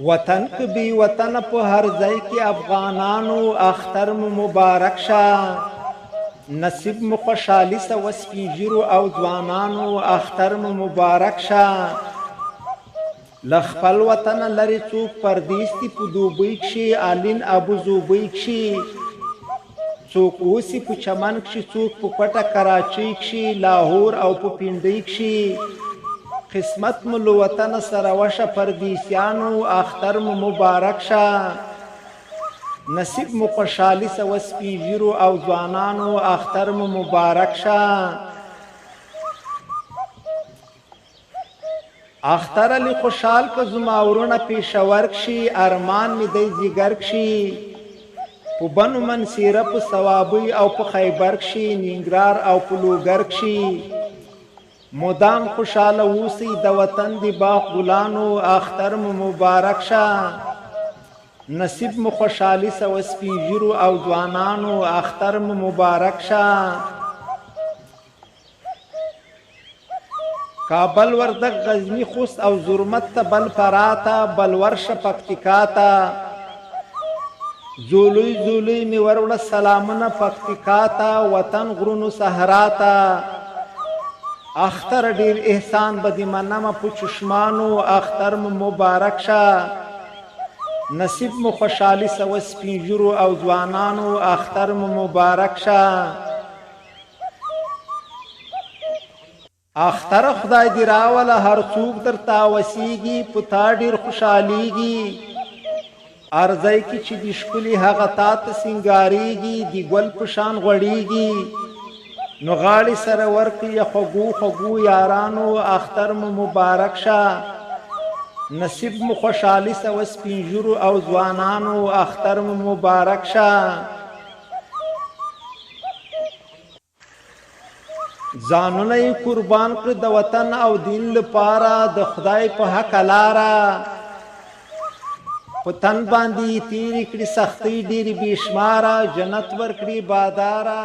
وطن که بی وطن په هر ځای کې افغانانو اختر مو مبارک شه. نصیب مو خوشحالي سه و سپین ږیرو او ځوانانو اختر مو مبارک شه. له خپل وطنه لرې څوک پردیس دي په دوبۍ کښې آلین ابوظبۍ کښې، څوک اوسي په چمن کښې څوک په پټه کراچۍ کښې لاهور او په پنډۍ کښې. قسمت مو له وطنه سره وشه پردیسیانو اختر مو مبارک شه. نصیب مو خوشحالي سه و سپین ږیرو او ځوانانو اختر مو مبارک شه. اختر علی خوشحال که زما ورونه پېښور کښې ارمان مې دی ځیګر کښې، په بنو منصیره په صوابۍ او په خیبر کښې ننګرهار او په لوګر کښې. مدام خوشحاله اوسئ د وطن د باغ ګلانو اختر مو مبارک شه. نصیب مو خوشحالي سه و سپین ږیرو او ځوانانو اختر مو مبارک شه. کابل وردګ غزني خوست او زرمت ته بل پراته بل ورشه پکتیکا ته، زولوی زولوی می وروړه سلامونه پکتیکا ته وطن غرونو صحرا ته. اختر ډیر احسان به دې منمه په چشمانو اختر مو مبارک شه. نصیب مو خوشحالي سه و سپین ږیرو او ځوانانو اختر مو مبارک شه. اختر خدای دې راوله هر څوک درته وسیږي په تا ډېر خوشحالیږي. هر ځای کې چې د ښکلي هغه تا ته سینګارېږي د ګل په شان غوړېږي. نو غاړې سره ورکړي خوږو خوږو یارانو اختر مو مبارک شه. نصیب مو خوشحالي سه و سپین ږیرو او ځوانانو اختر مو مبارک شه. ځانونه یې قربان کړه د وطن او دین لپاره د خدای په حقه لاره. په تن باندې تېرې کړي سختۍ ډېرې بې شماره جنت ورکړي باداره.